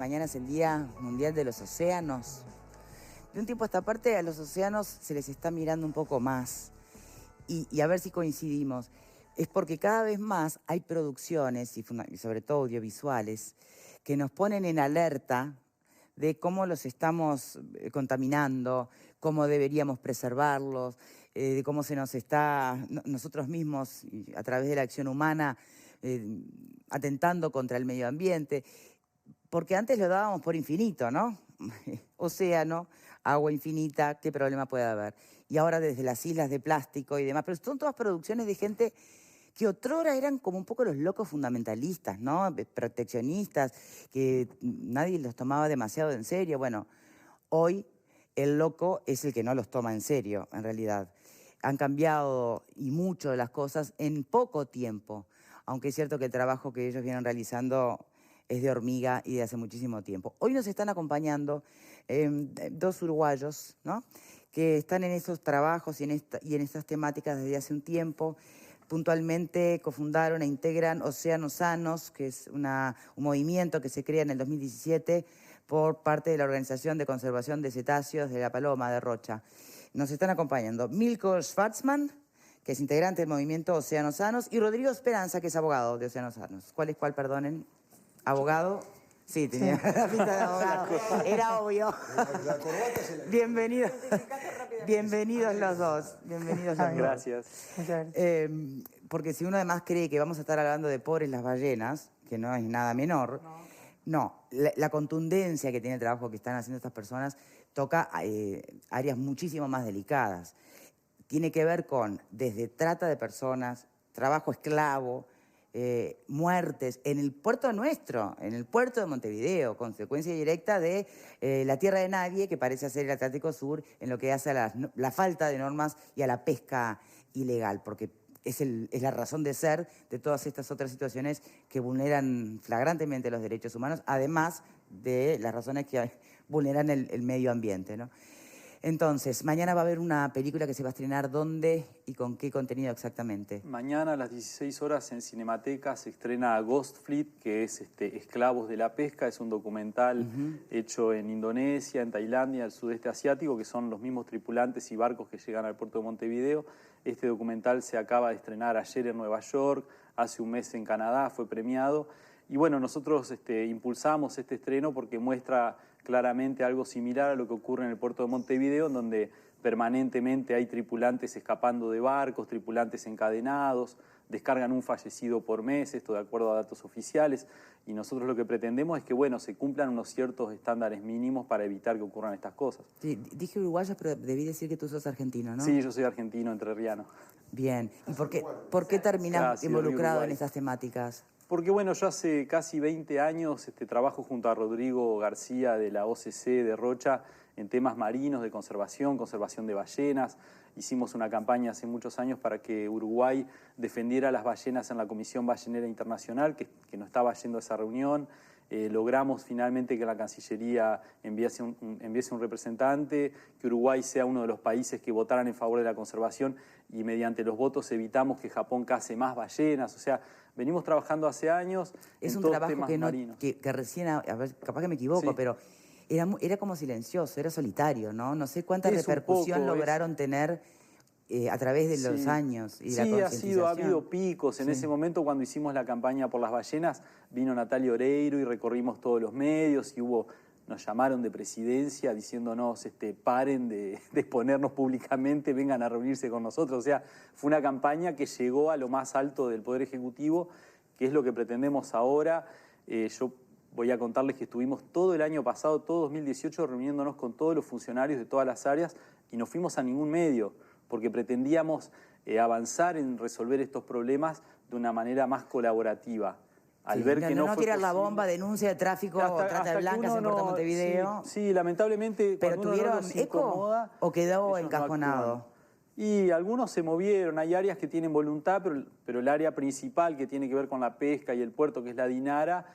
Mañana es el Día Mundial de los Océanos. De un tiempo a esta parte a los océanos se les está mirando un poco más y a ver si coincidimos. Es porque cada vez más hay producciones, y sobre todo audiovisuales, que nos ponen en alerta de cómo los estamos contaminando, cómo deberíamos preservarlos, de cómo se nos está, nosotros mismos, a través de la acción humana, atentando contra el medio ambiente. Porque antes lo dábamos por infinito, ¿no? Océano, agua infinita, ¿qué problema puede haber? Y ahora desde las islas de plástico y demás, pero son todas producciones de gente que otrora eran como un poco los locos fundamentalistas, ¿no? Proteccionistas, que nadie los tomaba demasiado en serio. Bueno, hoy el loco es el que no los toma en serio, en realidad. Han cambiado y mucho de las cosas en poco tiempo, aunque es cierto que el trabajo que ellos vienen realizando es de hormiga y de hace muchísimo tiempo. Hoy nos están acompañando dos uruguayos, ¿no?, que están en esos trabajos y en estas temáticas desde hace un tiempo. Puntualmente cofundaron e integran Océanos Sanos, que es un movimiento que se crea en el 2017 por parte de la Organización de Conservación de Cetáceos de La Paloma, de Rocha. Nos están acompañando Milko Schwarzman, que es integrante del movimiento Océanos Sanos, y Rodrigo Esperanza, que es abogado de Océanos Sanos. ¿Cuál es cuál, perdonen? ¿Abogado? Sí, tenía la pinta de abogado. Era obvio. Bienvenidos. Bienvenidos los dos. Bienvenidos los dos. Gracias. Porque si uno además cree que vamos a estar hablando de pobres las ballenas, que no es nada menor, no, la contundencia que tiene el trabajo que están haciendo estas personas toca áreas muchísimo más delicadas. Tiene que ver con desde trata de personas, trabajo esclavo, muertes en el puerto nuestro, en el puerto de Montevideo, consecuencia directa de la tierra de nadie, que parece ser el Atlántico Sur, en lo que hace a la falta de normas y a la pesca ilegal, porque es la razón de ser de todas estas otras situaciones que vulneran flagrantemente los derechos humanos, además de las razones que vulneran el medio ambiente, ¿no? Entonces, mañana va a haber una película que se va a estrenar, ¿dónde y con qué contenido exactamente? Mañana a las 16 horas en Cinemateca se estrena Ghost Fleet, que es Esclavos de la Pesca. Es un documental hecho en Indonesia, en Tailandia, el sudeste asiático, que son los mismos tripulantes y barcos que llegan al puerto de Montevideo. Este documental se acaba de estrenar ayer en Nueva York, hace un mes en Canadá, fue premiado. Y bueno, nosotros impulsamos este estreno porque muestra claramente algo similar a lo que ocurre en el puerto de Montevideo, en donde permanentemente hay tripulantes escapando de barcos, tripulantes encadenados, descargan un fallecido por mes, esto de acuerdo a datos oficiales, y nosotros lo que pretendemos es que, bueno, se cumplan unos ciertos estándares mínimos para evitar que ocurran estas cosas. Sí, dije uruguayo, pero debí decir que tú sos argentino, ¿no? Sí, yo soy argentino, entrerriano. Bien. ¿Y por qué terminás involucrado en estas temáticas? Porque bueno, yo hace casi 20 años trabajo junto a Rodrigo García de la OCC de Rocha en temas marinos de conservación, conservación de ballenas. Hicimos una campaña hace muchos años para que Uruguay defendiera las ballenas en la Comisión Ballenera Internacional, que no estaba yendo a esa reunión. Logramos finalmente que la Cancillería enviase un representante, que Uruguay sea uno de los países que votaran en favor de la conservación, y mediante los votos evitamos que Japón case más ballenas. O sea, venimos trabajando hace años en todos un trabajo temas marinos. que recién, a ver, capaz que me equivoco, Sí. pero era como silencioso, era solitario, ¿no? No sé cuánta repercusión lograron tener a través de los años y la concientización. Ha habido picos. En ese momento, cuando hicimos la campaña por las ballenas, vino Natalia Oreiro y recorrimos todos los medios y nos llamaron de presidencia diciéndonos paren de exponernos públicamente, vengan a reunirse con nosotros. O sea, fue una campaña que llegó a lo más alto del Poder Ejecutivo, que es lo que pretendemos ahora. Yo voy a contarles que estuvimos todo el año pasado, todo 2018, reuniéndonos con todos los funcionarios de todas las áreas y no fuimos a ningún medio, porque pretendíamos avanzar en resolver estos problemas de una manera más colaborativa. Al ver que no fue tirar posible, la bomba, denuncia de tráfico, trata de blancas en Puerto Montevideo. Sí, lamentablemente. ¿Pero tuvieron eco o quedó encajonado? Y algunos se movieron. Hay áreas que tienen voluntad, pero el área principal que tiene que ver con la pesca y el puerto, que es la DINARA,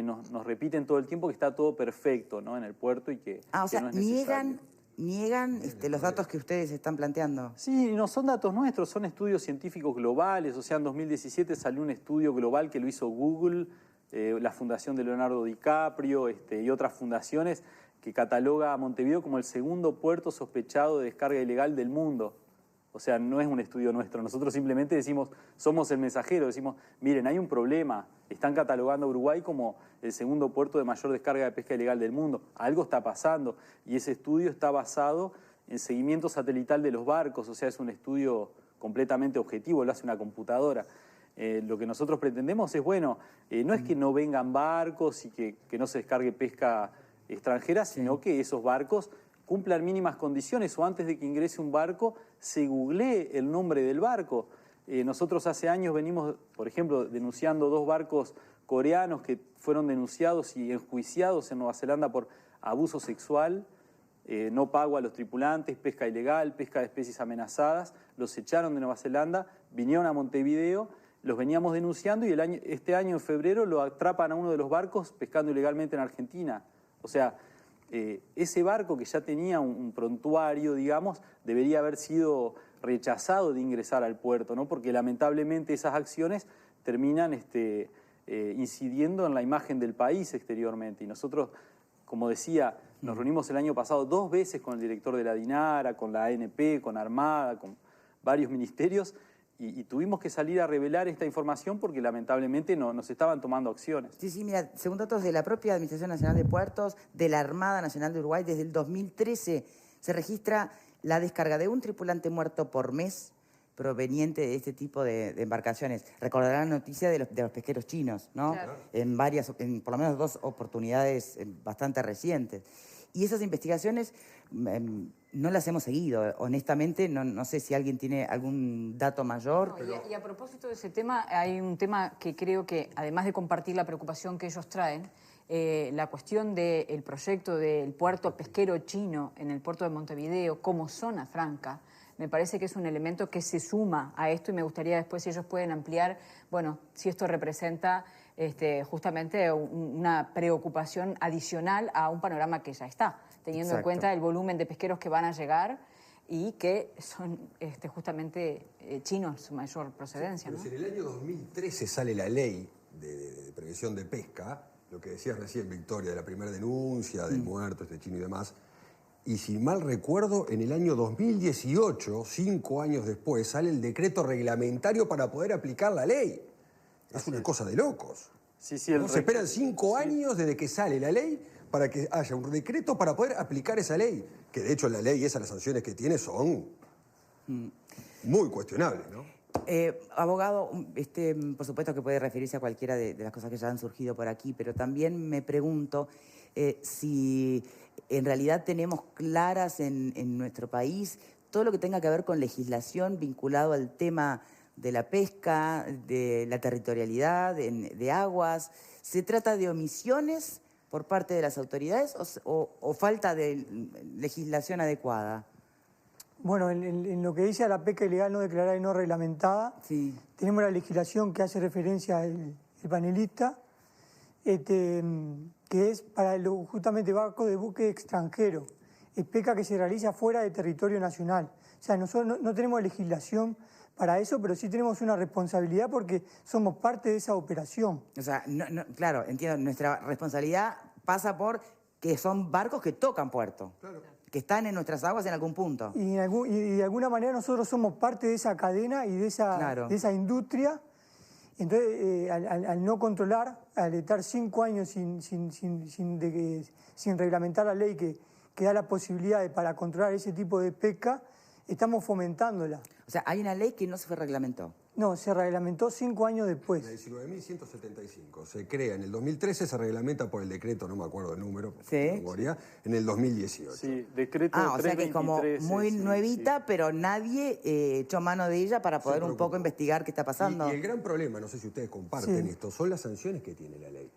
nos repiten todo el tiempo que está todo perfecto, ¿no?, en el puerto y que, o sea, no es necesario. niegan los datos que ustedes están planteando. Sí, no son datos nuestros, son estudios científicos globales. O sea, en 2017 salió un estudio global que lo hizo Google, la Fundación de Leonardo DiCaprio y otras fundaciones, que cataloga a Montevideo como el segundo puerto sospechado de descarga ilegal del mundo. O sea, no es un estudio nuestro. Nosotros simplemente decimos, somos el mensajero, decimos, miren, hay un problema. Están catalogando a Uruguay como el segundo puerto de mayor descarga de pesca ilegal del mundo. Algo está pasando. Y ese estudio está basado en seguimiento satelital de los barcos. O sea, es un estudio completamente objetivo, lo hace una computadora. Lo que nosotros pretendemos es, bueno, no es que no vengan barcos y que no se descargue pesca extranjera, sino que esos barcos cumplan mínimas condiciones, o antes de que ingrese un barco se googlee el nombre del barco. Nosotros hace años venimos, por ejemplo, denunciando 2 barcos coreanos que fueron denunciados y enjuiciados en Nueva Zelanda por abuso sexual, no pago a los tripulantes, pesca ilegal, pesca de especies amenazadas. Los echaron de Nueva Zelanda, vinieron a Montevideo, los veníamos denunciando y este año en febrero lo atrapan a uno de los barcos pescando ilegalmente en Argentina. O sea, ese barco que ya tenía un prontuario, digamos, debería haber sido rechazado de ingresar al puerto, ¿no? Porque lamentablemente esas acciones terminan incidiendo en la imagen del país exteriormente. Y nosotros, como decía, nos reunimos el año pasado 2 veces con el director de la DINARA, con la ANP, con Armada, con varios ministerios, y tuvimos que salir a revelar esta información porque lamentablemente no se estaban tomando acciones. Sí, mira, según datos de la propia Administración Nacional de Puertos, de la Armada Nacional de Uruguay, desde el 2013 se registra la descarga de un tripulante muerto por mes proveniente de este tipo de embarcaciones. Recordarán la noticia de los pesqueros chinos, ¿no? Claro. En por lo menos 2 oportunidades bastante recientes. Y esas investigaciones no las hemos seguido, honestamente, no sé si alguien tiene algún dato mayor. No, y a propósito de ese tema, hay un tema que creo que, además de compartir la preocupación que ellos traen, la cuestión del proyecto del puerto pesquero chino en el puerto de Montevideo como zona franca, me parece que es un elemento que se suma a esto y me gustaría después si ellos pueden ampliar, bueno, si esto representa justamente una preocupación adicional a un panorama que ya está, teniendo en cuenta el volumen de pesqueros que van a llegar y que son justamente chinos, su mayor procedencia. Sí, pero ¿no? Si en el año 2013 sale la ley de prevención de pesca, lo que decías recién, Victoria, de la primera denuncia, del muerto, chino y demás, y si mal recuerdo, en el año 2018, 5 años después, sale el decreto reglamentario para poder aplicar la ley. Es una cosa de locos. Sí, ¿No? Se esperan 5 años desde que sale la ley para que haya un decreto para poder aplicar esa ley. Que de hecho la ley esa, las sanciones que tiene son muy cuestionables, ¿no? Abogado, por supuesto que puede referirse a cualquiera de las cosas que ya han surgido por aquí, pero también me pregunto si en realidad tenemos claras en nuestro país todo lo que tenga que ver con legislación vinculado al tema de la pesca, de la territorialidad, de aguas. ¿Se trata de omisiones por parte de las autoridades o falta de legislación adecuada? Bueno, en lo que dice a la pesca ilegal no declarada y no reglamentada, sí, tenemos la legislación que hace referencia el panelista, que es para justamente barcos de buque extranjero. Es pesca que se realiza fuera de territorio nacional. O sea, nosotros no tenemos legislación para eso, pero sí tenemos una responsabilidad porque somos parte de esa operación. O sea, claro, entiendo, nuestra responsabilidad pasa por que son barcos que tocan puerto. Claro. Que están en nuestras aguas en algún punto. Y de alguna manera nosotros somos parte de esa cadena y de esa industria. Entonces, al no controlar, al estar 5 años sin reglamentar la ley que da la posibilidad para controlar ese tipo de pesca, estamos fomentándola. O sea, hay una ley que no se reglamentó. No, se reglamentó 5 años después. La 19.175. Se crea en el 2013, se reglamenta por el decreto, no me acuerdo el número, ¿sí? Memoria, en el 2018. Sí, decreto o sea que es como muy nuevita, sí, pero nadie echó mano de ella para poder un poco investigar qué está pasando. Y el gran problema, no sé si ustedes comparten esto, son las sanciones que tiene la ley.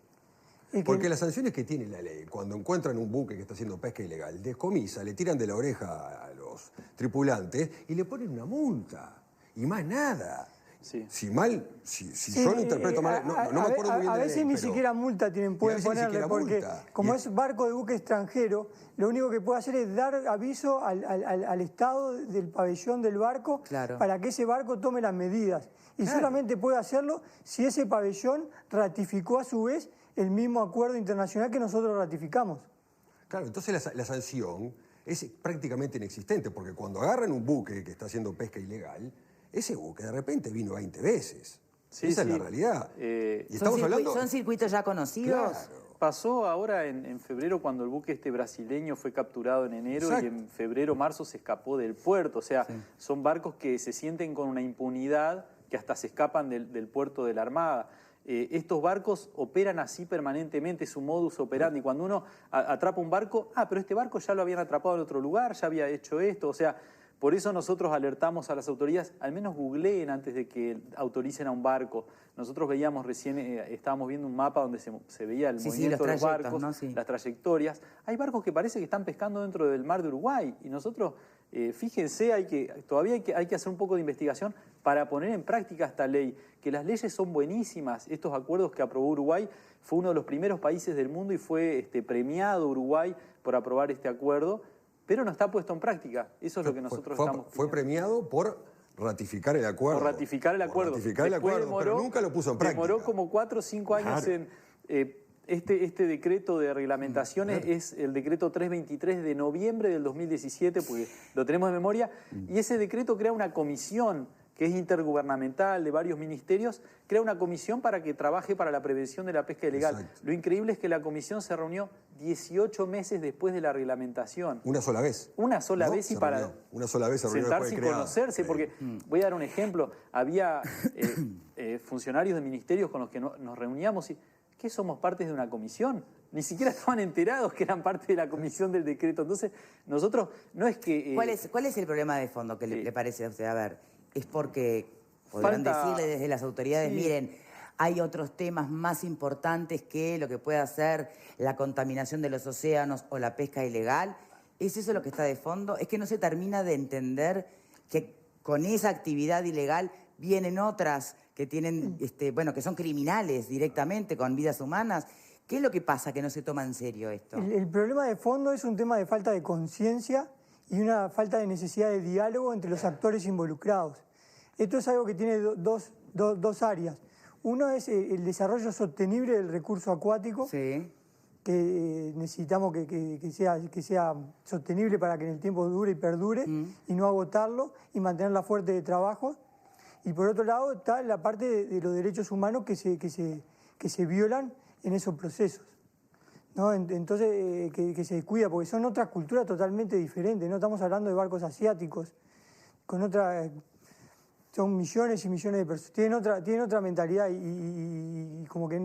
Porque las sanciones que tiene la ley, cuando encuentran un buque que está haciendo pesca ilegal, descomisa, le tiran de la oreja a los tripulantes y le ponen una multa. Y más nada. Sí. Si yo lo interpreto mal, no me acuerdo muy bien de la veces ley, ni pero... siquiera multa pueden ponerle, porque como es barco de buque extranjero, lo único que puede hacer es dar aviso al estado del pabellón del barco para que ese barco tome las medidas. Y solamente puede hacerlo si ese pabellón ratificó a su vez el mismo acuerdo internacional que nosotros ratificamos. Claro, entonces la sanción es prácticamente inexistente, porque cuando agarran un buque que está haciendo pesca ilegal, ese buque de repente vino 20 veces. Esa es la realidad. Y estamos hablando... ¿Son circuitos ya conocidos? Claro. Pasó ahora en febrero, cuando el buque brasileño fue capturado en enero. Exacto. Y en febrero, marzo se escapó del puerto. O sea, son barcos que se sienten con una impunidad que hasta se escapan del puerto de la Armada. Estos barcos operan así permanentemente, su modus operandi. Cuando uno atrapa un barco, pero este barco ya lo habían atrapado en otro lugar, ya había hecho esto. O sea, por eso nosotros alertamos a las autoridades, al menos googleen antes de que autoricen a un barco. Nosotros veíamos recién, estábamos viendo un mapa donde se veía el movimiento de los barcos, ¿no? Las trayectorias. Hay barcos que parece que están pescando dentro del mar de Uruguay y nosotros, fíjense, todavía hay que hacer un poco de investigación para poner en práctica esta ley, que las leyes son buenísimas. Estos acuerdos que aprobó Uruguay, fue uno de los primeros países del mundo y fue premiado Uruguay por aprobar este acuerdo, pero no está puesto en práctica. Eso es lo que nosotros estamos pidiendo. Fue premiado por ratificar el acuerdo. Por ratificar el acuerdo. Pero nunca lo puso en práctica. Demoró como 4 o 5 años en... Este decreto de reglamentaciones es el decreto 323 de noviembre del 2017, porque lo tenemos de memoria, y ese decreto crea una comisión que es intergubernamental de varios ministerios, crea una comisión para que trabaje para la prevención de la pesca ilegal. Exacto. Lo increíble es que la comisión se reunió 18 meses después de la reglamentación. ¿Una sola vez? Una sola vez y para una sola vez se reunió sentarse y conocerse, porque voy a dar un ejemplo, había funcionarios de ministerios con los que nos reuníamos y ¿qué somos parte de una comisión? Ni siquiera estaban enterados que eran parte de la comisión del decreto. Entonces, nosotros no es que... ¿Cuál es el problema de fondo que le parece a usted? A ver, es porque podrán decirle desde las autoridades, miren, hay otros temas más importantes que lo que puede hacer la contaminación de los océanos o la pesca ilegal. ¿Es eso lo que está de fondo? Es que no se termina de entender que con esa actividad ilegal vienen otras que tienen, que son criminales directamente con vidas humanas. ¿Qué es lo que pasa que no se toma en serio esto? El problema de fondo es un tema de falta de conciencia y una falta de necesidad de diálogo entre los actores involucrados. Esto es algo que tiene dos áreas. Uno es el desarrollo sostenible del recurso acuático, que necesitamos que sea sostenible para que en el tiempo dure y perdure, y no agotarlo, y mantener la fuente de trabajo. Y por otro lado está la parte de los derechos humanos que se violan en esos procesos, ¿no? Entonces, que se descuida, porque son otras culturas totalmente diferentes. No estamos hablando de barcos asiáticos, son millones y millones de personas. Tienen otra mentalidad y como que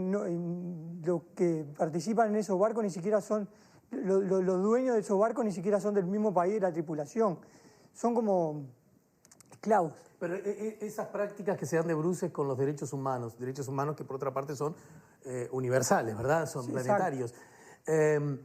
los que participan en esos barcos ni siquiera son, los dueños de esos barcos ni siquiera son del mismo país de la tripulación. Son como esclavos. Pero esas prácticas que se dan de bruces con los derechos humanos que por otra parte son universales, ¿verdad? Son planetarios. Que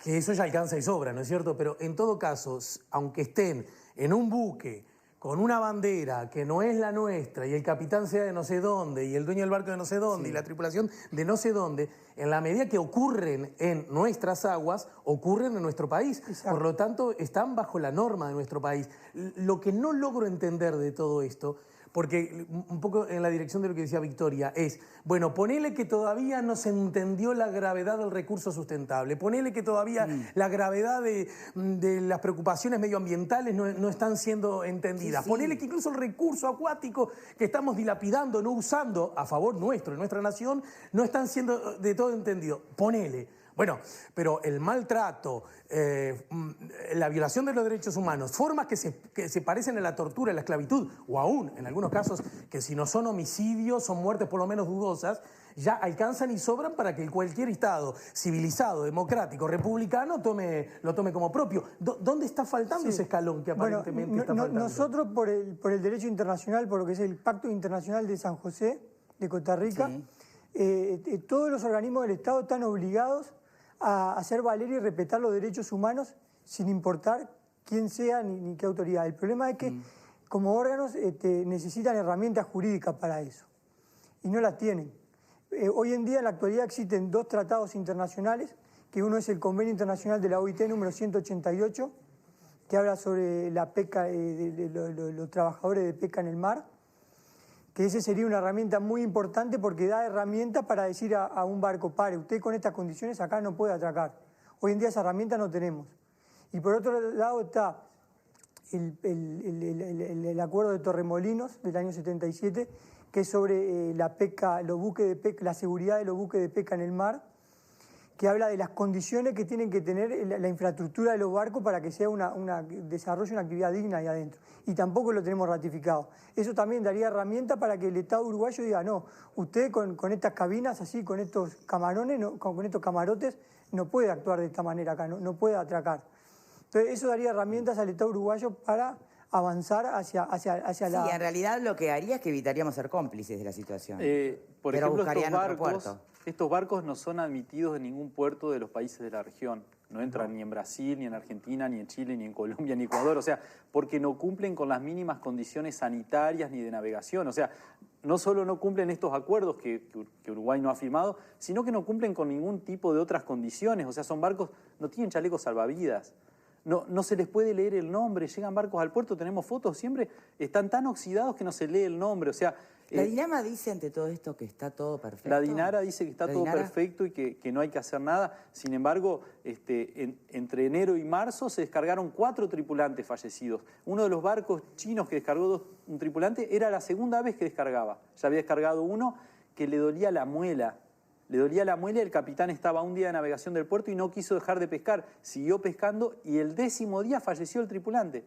eso ya alcanza y sobra, ¿no es cierto? Pero en todo caso, aunque estén en un buque con una bandera que no es la nuestra y el capitán sea de no sé dónde y el dueño del barco de no sé dónde y la tripulación de no sé dónde, en la medida que ocurren en nuestras aguas, ocurren en nuestro país. Exacto. Por lo tanto, están bajo la norma de nuestro país. Lo que no logro entender de todo esto, porque un poco en la dirección de lo que decía Victoria, es, bueno, ponele que todavía no se entendió la gravedad del recurso sustentable, ponele que todavía la gravedad de las preocupaciones medioambientales no están siendo entendidas, ponele que incluso el recurso acuático que estamos dilapidando, no usando a favor nuestro, de nuestra nación, no están siendo de todo entendido, ponele. Bueno, pero el maltrato, la violación de los derechos humanos, formas que se parecen a la tortura, a la esclavitud, o aún, en algunos casos, que si no son homicidios, son muertes por lo menos dudosas, ya alcanzan y sobran para que cualquier Estado civilizado, democrático, republicano, lo tome como propio. ¿Dónde está faltando ese escalón que aparentemente está faltando? Nosotros, por el derecho internacional, por lo que es el Pacto Internacional de San José, de Costa Rica, todos los organismos del Estado están obligados a hacer valer y respetar los derechos humanos sin importar quién sea ni qué autoridad. El problema es que como órganos necesitan herramientas jurídicas para eso, y no las tienen. Hoy en día, en la actualidad, existen 2 tratados internacionales, que uno es el Convenio Internacional de la OIT número 188, que habla sobre la pesca, los trabajadores de pesca en el mar, que ese sería una herramienta muy importante porque da herramientas para decir a un barco, pare, usted con estas condiciones acá no puede atracar. Hoy en día esa herramienta no tenemos. Y por otro lado está el acuerdo de Torremolinos del año 77, que es sobre la pesca, los buques de pesca, la seguridad de los buques de pesca en el mar, que habla de las condiciones que tienen que tener la infraestructura de los barcos para que sea desarrolle una actividad digna ahí adentro. Y tampoco lo tenemos ratificado. Eso también daría herramientas para que el Estado uruguayo diga, no, usted con estas cabinas así, con estos camarones, con estos camarotes, no puede actuar de esta manera acá, no puede atracar. Entonces eso daría herramientas al Estado uruguayo para avanzar hacia la... Sí, en realidad lo que haría es que evitaríamos ser cómplices de la situación. Por pero ejemplo, buscarían otro puerto. Estos barcos no son admitidos en ningún puerto de los países de la región. No entran ni en Brasil, ni en Argentina, ni en Chile, ni en Colombia, ni Ecuador. O sea, porque no cumplen con las mínimas condiciones sanitarias ni de navegación. O sea, no solo no cumplen estos acuerdos que Uruguay no ha firmado, sino que no cumplen con ningún tipo de otras condiciones. O sea, son barcos, no tienen chalecos salvavidas. No se les puede leer el nombre, llegan barcos al puerto, tenemos fotos siempre, están tan oxidados que no se lee el nombre, o sea... ¿La DINARA dice ante todo esto que está todo perfecto? La DINARA dice que está todo perfecto y que no hay que hacer nada. Sin embargo, entre enero y marzo se descargaron 4 tripulantes fallecidos. Uno de los barcos chinos que descargó un tripulante era la segunda vez que descargaba. Ya había descargado uno que le dolía la muela. Le dolía la muela y el capitán estaba un día de navegación del puerto y no quiso dejar de pescar. Siguió pescando y el 10º día falleció el tripulante.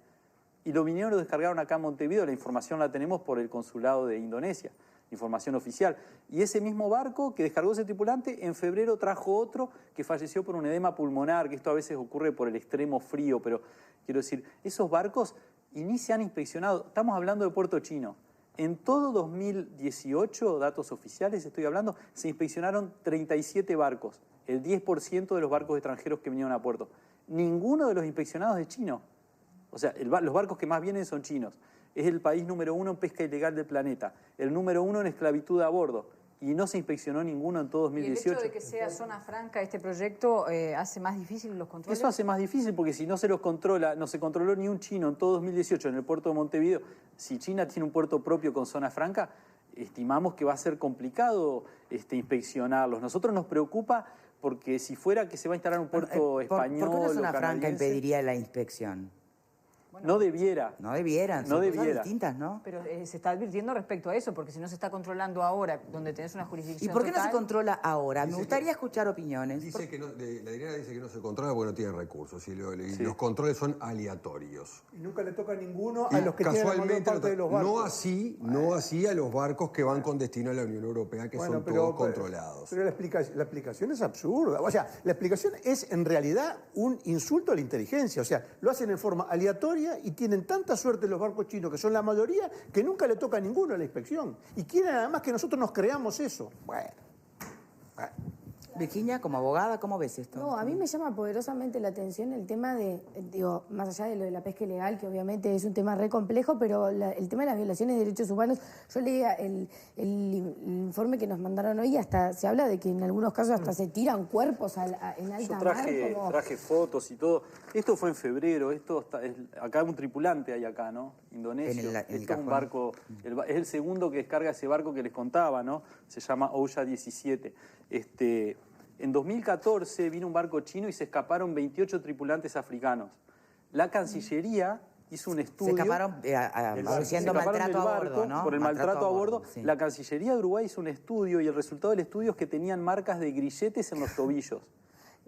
Y lo vinieron y lo descargaron acá en Montevideo. La información la tenemos por el consulado de Indonesia, información oficial. Y ese mismo barco que descargó ese tripulante, en febrero trajo otro que falleció por un edema pulmonar, que esto a veces ocurre por el extremo frío. Pero quiero decir, esos barcos ni se han inspeccionado. Estamos hablando de Puerto Chino. En todo 2018, datos oficiales estoy hablando, se inspeccionaron 37 barcos, el 10% de los barcos extranjeros que vinieron a puerto. Ninguno de los inspeccionados es chino. O sea, los barcos que más vienen son chinos. Es el país número 1 en pesca ilegal del planeta, el número 1 en esclavitud a bordo. Y no se inspeccionó ninguno en todo 2018. ¿Y el hecho de que sea zona franca este proyecto hace más difícil los controles? Eso hace más difícil porque si no se los controla, no se controló ni un chino en todo 2018 en el puerto de Montevideo. Si China tiene un puerto propio con zona franca, estimamos que va a ser complicado inspeccionarlos. Nosotros nos preocupa porque si fuera que se va a instalar un puerto español ¿por qué una zona o franca impediría la inspección? Bueno, no debiera. No debieran, son cosas distintas, ¿no? Pero se está advirtiendo respecto a eso, porque si no se está controlando ahora, donde tenés una jurisdicción ¿Y por qué total, no se controla ahora? Me gustaría escuchar opiniones. Dice que no, la DINARA dice que no se controla porque no tienen recursos y los controles son aleatorios. Y nunca le toca a ninguno a los que tienen la mayor parte de los barcos. No así a los barcos que van con destino a la Unión Europea, que son todos controlados. Pero la explicación es absurda. O sea, la explicación es en realidad un insulto a la inteligencia. O sea, lo hacen en forma aleatoria y tienen tanta suerte los barcos chinos, que son la mayoría, que nunca le toca a ninguno a la inspección. Y quieren además que nosotros nos creamos eso. Bueno. Virginia, como abogada, ¿cómo ves esto? No, a mí me llama poderosamente la atención el tema de, más allá de lo de la pesca ilegal, que obviamente es un tema re complejo, pero el tema de las violaciones de derechos humanos, yo leía el informe que nos mandaron hoy, hasta se habla de que en algunos casos hasta se tiran cuerpos en alta mar. Yo traje fotos y todo. Esto fue en febrero, acá un tripulante hay acá, ¿no? Indonesio. Esto es un barco, es el segundo que descarga ese barco que les contaba, ¿no? Se llama Ouya 17. En 2014 vino un barco chino y se escaparon 28 tripulantes africanos. La Cancillería hizo un estudio... Se escaparon haciendo maltrato a bordo, ¿no? Por el maltrato a bordo. Sí. La Cancillería de Uruguay hizo un estudio y el resultado del estudio es que tenían marcas de grilletes en los tobillos.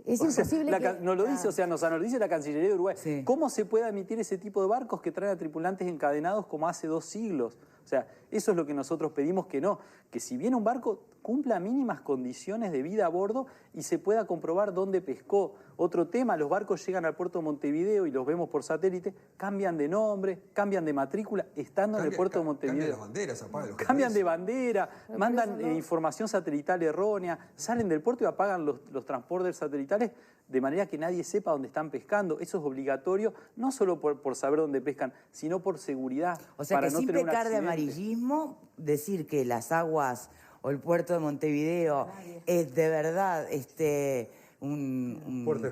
Es imposible nos lo dice, o sea, nos lo dice la Cancillería de Uruguay. Sí. ¿Cómo se puede admitir ese tipo de barcos que traen a tripulantes encadenados como hace 2 siglos? O sea, eso es lo que nosotros pedimos que no. Que si viene un barco, cumpla mínimas condiciones de vida a bordo y se pueda comprobar dónde pescó. Otro tema, los barcos llegan al puerto de Montevideo y los vemos por satélite, cambian de nombre, cambian de matrícula, estando en el puerto de Montevideo. Cambian las banderas, apagan los Cambian de GPS. bandera, mandan información satelital errónea, salen del puerto y apagan los transponders satelitales de manera que nadie sepa dónde están pescando. Eso es obligatorio, no solo por saber dónde pescan, sino por seguridad. O sea para que no sin tener un pecar de accidente. amarillismo, decir que las aguas o el puerto de Montevideo es de verdad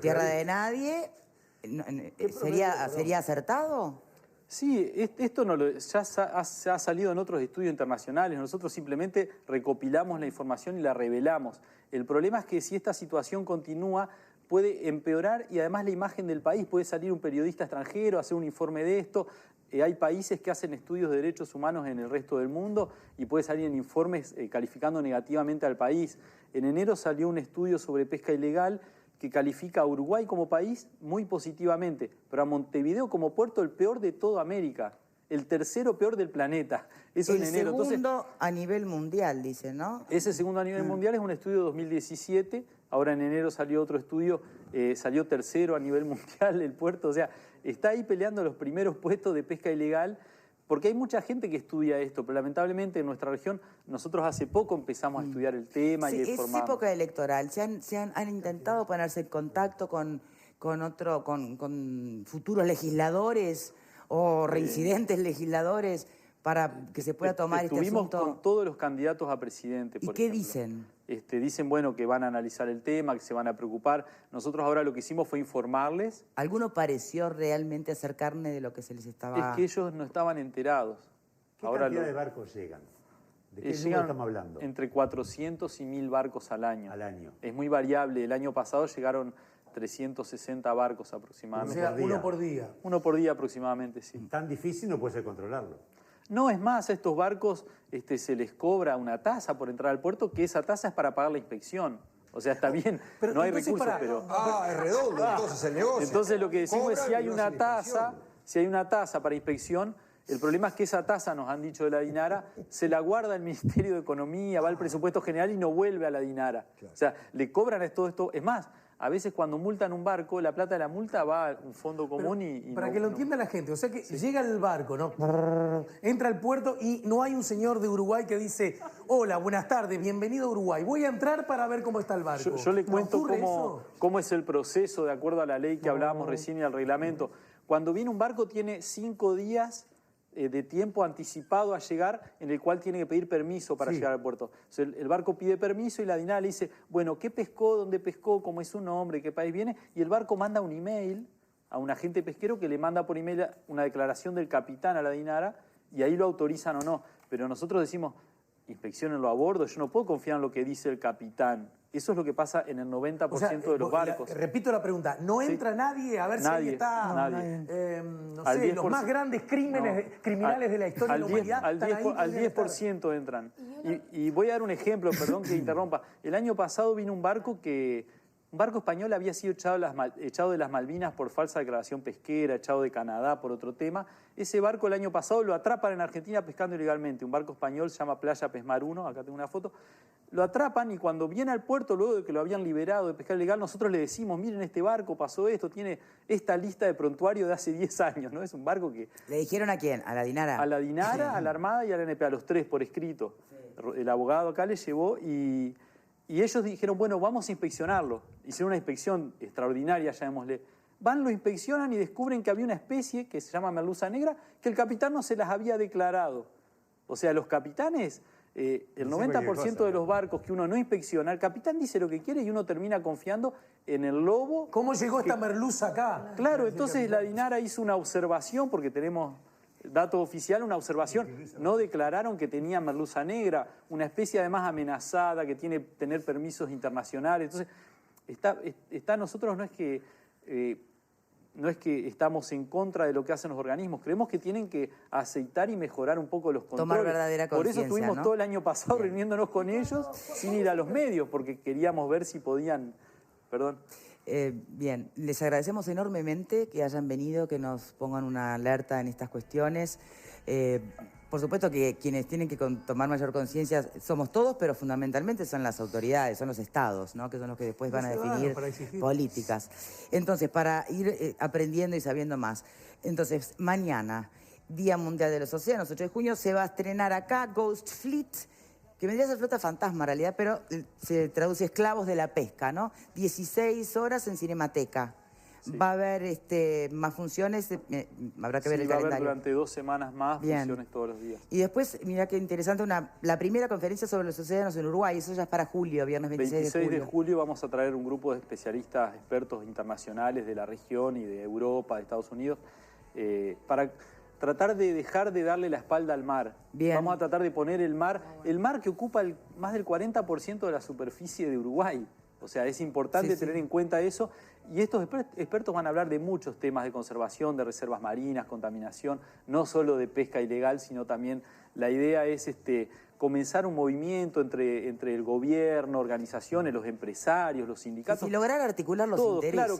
tierra de nadie, ¿sería acertado? Sí, esto ya ha salido en otros estudios internacionales. Nosotros simplemente recopilamos la información y la revelamos. El problema es que si esta situación continúa, puede empeorar y además la imagen del país. Puede salir un periodista extranjero a hacer un informe de esto. Hay países que hacen estudios de derechos humanos en el resto del mundo y puede salir en informes calificando negativamente al país. En enero salió un estudio sobre pesca ilegal que califica a Uruguay como país muy positivamente, pero a Montevideo como puerto el peor de toda América, el tercero peor del planeta. Eso en enero. El segundo a nivel mundial, dice, ¿no? Ese segundo a nivel mundial es un estudio de 2017, ahora en enero salió otro estudio, salió tercero a nivel mundial el puerto, o sea, está ahí peleando los primeros puestos de pesca ilegal, porque hay mucha gente que estudia esto, pero lamentablemente en nuestra región nosotros hace poco empezamos a estudiar el tema y a informarnos. Es época electoral, han intentado ponerse en contacto con futuros legisladores o reincidentes legisladores para que se pueda tomar este asunto. Estuvimos con todos los candidatos a presidente, por ¿Y qué ejemplo. dicen? Dicen, bueno, que van a analizar el tema, que se van a preocupar. Nosotros ahora lo que hicimos fue informarles. ¿Alguno pareció realmente hacer carne de lo que se les estaba...? Es que ellos no estaban enterados. ¿Qué cantidad de barcos llegan? ¿De qué número estamos hablando? Entre 400 y 1000 barcos al año. Al año. Es muy variable. El año pasado llegaron 360 barcos aproximadamente. O sea, uno por día. Uno por día aproximadamente, sí. Tan difícil no puede ser controlarlo. No, es más, a estos barcos se les cobra una tasa por entrar al puerto, que esa tasa es para pagar la inspección. O sea, está bien, pero no hay entonces, recursos, pará, pero... Es redondo entonces el negocio. Entonces lo que decimos es, Cobran si hay y no una hacen tasa, inspección. para inspección, el problema es que esa tasa, nos han dicho de la DINARA, se la guarda el Ministerio de Economía, va al presupuesto general y no vuelve a la DINARA. Claro. O sea, le cobran todo esto. Es más, a veces cuando multan un barco, la plata de la multa va a un fondo común y para que lo entienda la gente, o sea que llega el barco, ¿no? Entra al puerto y no hay un señor de Uruguay que dice, hola, buenas tardes, bienvenido a Uruguay, voy a entrar para ver cómo está el barco. Yo le cuento cómo es el proceso de acuerdo a la ley que hablábamos recién y al reglamento. Cuando viene un barco tiene 5 días de tiempo anticipado a llegar, en el cual tiene que pedir permiso para llegar al puerto. O sea, el barco pide permiso y la DINARA le dice, bueno, ¿qué pescó? ¿Dónde pescó? ¿Cómo es su nombre? ¿Qué país viene? Y el barco manda un email a un agente pesquero que le manda por email una declaración del capitán a la DINARA y ahí lo autorizan o no. Pero nosotros decimos, inspecciónenlo a bordo, yo no puedo confiar en lo que dice el capitán. Eso es lo que pasa en el 90% de los barcos. Repito la pregunta, ¿no entra nadie a ver si ahí está no sé, los más grandes criminales de la historia de la humanidad? Al 10% entran. Y voy a dar un ejemplo, perdón que interrumpa. El año pasado vino un barco español había sido echado de las Malvinas por falsa declaración pesquera, echado de Canadá por otro tema. Ese barco el año pasado lo atrapan en Argentina pescando ilegalmente. Un barco español se llama Playa Pesmar 1, acá tengo una foto. Lo atrapan y cuando viene al puerto, luego de que lo habían liberado de pescar ilegal, nosotros le decimos, miren, este barco pasó esto, tiene esta lista de prontuario de hace 10 años, ¿no? Es un barco que... ¿Le dijeron a quién? ¿A la DINARA? A la DINARA, a la Armada y a la ANP, a los tres por escrito. Sí. El abogado acá le llevó y ellos dijeron, bueno, vamos a inspeccionarlo. Hicieron una inspección extraordinaria, llamémosle. Van, lo inspeccionan y descubren que había una especie que se llama merluza negra que el capitán no se las había declarado. O sea, los capitanes... el 90% de los barcos que uno no inspecciona, el capitán dice lo que quiere y uno termina confiando en el lobo. ¿Cómo llegó esta merluza acá? Claro, entonces la DINARA hizo una observación, porque tenemos dato oficial, una observación. No declararon que tenía merluza negra, una especie además amenazada, que tiene que tener permisos internacionales. Entonces, nosotros no es que estamos en contra de lo que hacen los organismos, creemos que tienen que aceitar y mejorar un poco los controles. Tomar verdadera conciencia, por eso estuvimos todo el año pasado reuniéndonos con ellos sin ir a los medios, porque queríamos ver si podían... Perdón. Bien, les agradecemos enormemente que hayan venido, que nos pongan una alerta en estas cuestiones. Por supuesto que quienes tienen que tomar mayor conciencia somos todos, pero fundamentalmente son las autoridades, son los estados, ¿no? Que son los que después van a definir políticas. Entonces, para ir aprendiendo y sabiendo más. Entonces, mañana, Día Mundial de los Océanos, 8 de junio, se va a estrenar acá Ghost Fleet, que vendría a ser flota fantasma en realidad, pero se traduce esclavos de la pesca, ¿no? 16 horas en Cinemateca. Sí. Va a haber más funciones, habrá que ver el calendario. Va a haber durante 2 semanas más funciones todos los días. Y después, mirá qué interesante, la primera conferencia sobre los océanos en Uruguay, eso ya es para julio, viernes 26 de julio. 26 de julio vamos a traer un grupo de especialistas, expertos internacionales de la región y de Europa, de Estados Unidos, para tratar de dejar de darle la espalda al mar. Bien. Vamos a tratar de poner el mar que ocupa más del 40% de la superficie de Uruguay. O sea, es importante tener en cuenta eso. Y estos expertos van a hablar de muchos temas de conservación, de reservas marinas, contaminación, no solo de pesca ilegal, sino también la idea es comenzar un movimiento entre el gobierno, organizaciones, los empresarios, los sindicatos. Y lograr articular los intereses. Claro,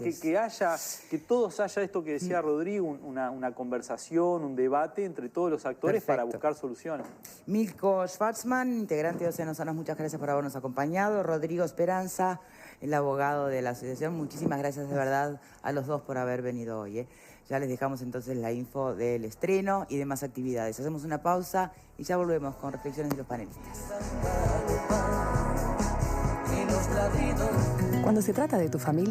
que todos haya esto que decía Rodrigo, una conversación, un debate entre todos los actores para buscar soluciones. Milko Schwarzman, integrante de Océanos Sanos, muchas gracias por habernos acompañado. Rodrigo Esperanza, el abogado de la asociación, muchísimas gracias de verdad a los dos por haber venido hoy. Ya les dejamos entonces la info del estreno y demás actividades. Hacemos una pausa y ya volvemos con reflexiones de los panelistas. Cuando se trata de tu familia,